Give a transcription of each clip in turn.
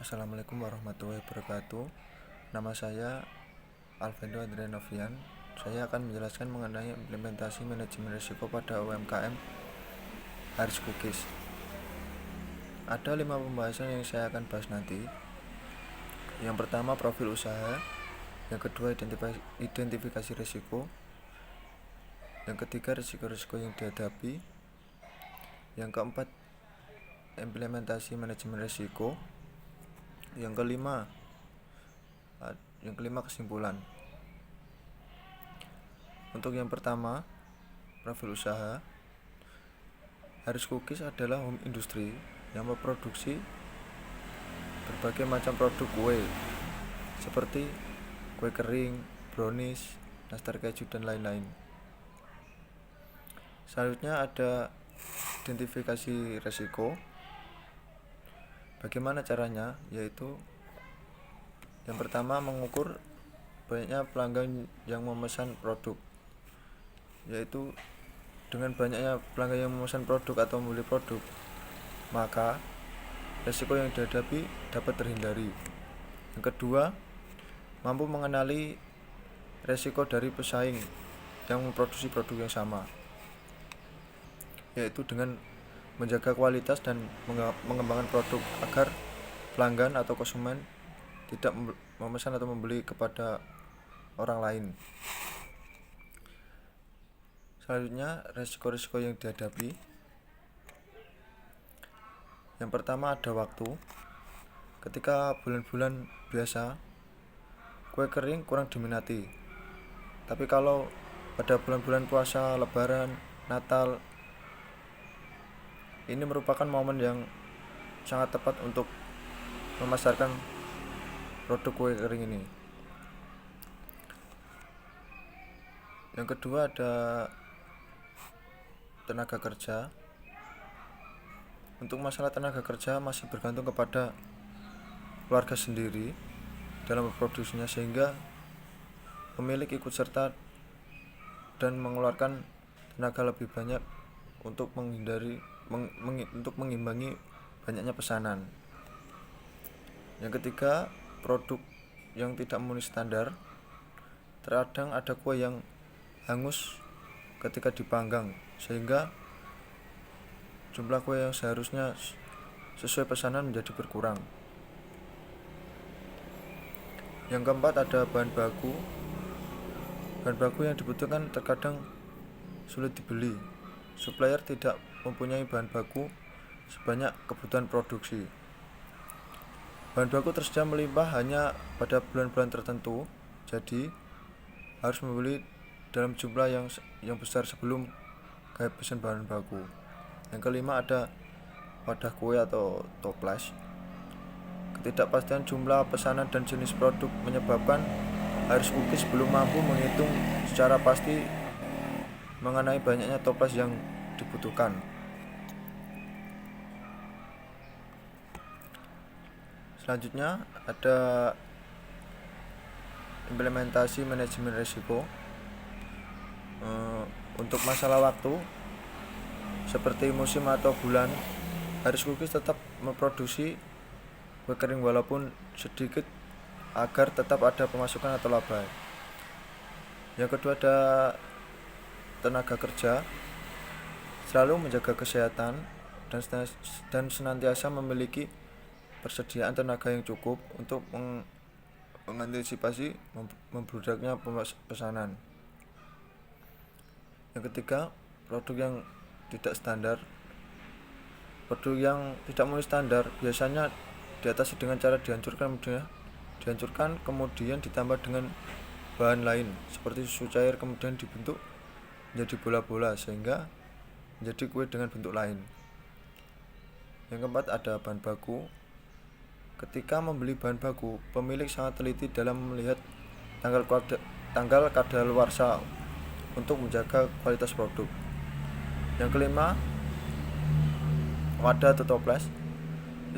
Assalamualaikum warahmatullahi wabarakatuh. Nama saya Alvendo Andrianovian. Saya akan menjelaskan mengenai implementasi manajemen risiko pada UMKM Haris Cookies. Ada 5 pembahasan yang saya akan bahas nanti. Yang pertama, profil usaha. Yang kedua, identifikasi risiko. Yang ketiga, risiko-risiko yang dihadapi. Yang keempat, implementasi manajemen risiko. Yang kelima, kesimpulan. Untuk yang pertama, profil usaha. Haris Cookies adalah home industry yang memproduksi berbagai macam produk kue seperti kue kering, brownies, nastar keju, dan lain-lain. Selanjutnya ada identifikasi risiko. Bagaimana caranya? Yaitu yang pertama, mengukur banyaknya pelanggan yang memesan produk. Yaitu dengan banyaknya pelanggan yang memesan produk atau membeli produk, maka risiko yang dihadapi dapat terhindari. Yang kedua, mampu mengenali risiko dari pesaing yang memproduksi produk yang sama, yaitu dengan menjaga kualitas dan mengembangkan produk agar pelanggan atau konsumen tidak memesan atau membeli kepada orang lain. Selanjutnya, risiko-risiko yang dihadapi. Yang pertama, ada waktu. Ketika bulan-bulan biasa, kue kering kurang diminati. Tapi kalau pada bulan-bulan puasa, lebaran, Natal, ini merupakan momen yang sangat tepat untuk memasarkan produk kue kering ini. Yang kedua, ada tenaga kerja. Untuk masalah tenaga kerja masih bergantung kepada keluarga sendiri dalam memproduksinya, sehingga pemilik ikut serta dan mengeluarkan tenaga lebih banyak untuk mengimbangi banyaknya pesanan. Yang ketiga, produk yang tidak memenuhi standar. Terkadang ada kue yang hangus ketika dipanggang, sehingga jumlah kue yang seharusnya sesuai pesanan menjadi berkurang. Yang keempat, ada bahan baku. Bahan baku yang dibutuhkan terkadang sulit dibeli. Supplier tidak mempunyai bahan baku sebanyak kebutuhan produksi. Bahan baku tersedia melimpah hanya pada bulan-bulan tertentu, jadi harus membeli dalam jumlah yang besar sebelum kehabisan bahan baku. Yang kelima, ada wadah kue atau toples. Ketidakpastian jumlah pesanan dan jenis produk menyebabkan Haris Cookies belum mampu menghitung secara pasti mengenai banyaknya toples yang dibutuhkan. Selanjutnya, ada implementasi manajemen risiko. Untuk masalah waktu, seperti musim atau bulan, Haris Cookies tetap memproduksi kue kering walaupun sedikit agar tetap ada pemasukan atau laba. Yang kedua, ada tenaga kerja. Selalu menjaga kesehatan dan senantiasa memiliki persediaan tenaga yang cukup untuk mengantisipasi membludaknya pesanan. Yang ketiga, produk yang tidak standar. Produk yang tidak memenuhi standar biasanya diatasi dengan cara dihancurkan kemudian ditambah dengan bahan lain seperti susu cair, kemudian dibentuk menjadi bola-bola sehingga menjadi kue dengan bentuk lain. Yang keempat, ada bahan baku. Ketika membeli bahan baku, pemilik sangat teliti dalam melihat tanggal kadaluarsa untuk menjaga kualitas produk. Yang kelima, wadah atau toples.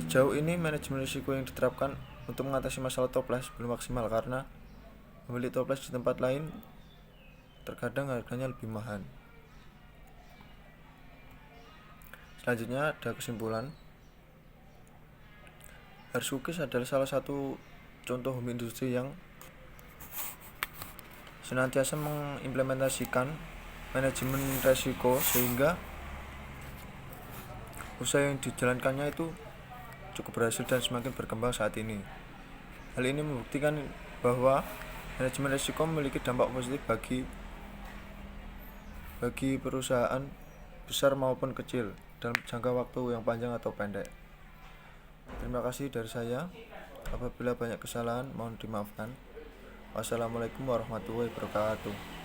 Sejauh ini manajemen risiko yang diterapkan untuk mengatasi masalah toples belum maksimal karena membeli toples di tempat lain terkadang harganya lebih mahal. Selanjutnya, ada kesimpulan. Harsh Cookies adalah salah satu contoh home industry yang senantiasa mengimplementasikan manajemen resiko sehingga usaha yang dijalankannya itu cukup berhasil dan semakin berkembang saat ini. Hal ini membuktikan bahwa manajemen resiko memiliki dampak positif bagi perusahaan besar maupun kecil dalam jangka waktu yang panjang atau pendek. Terima kasih dari saya. Apabila banyak kesalahan mohon dimaafkan. Wassalamualaikum warahmatullahi wabarakatuh.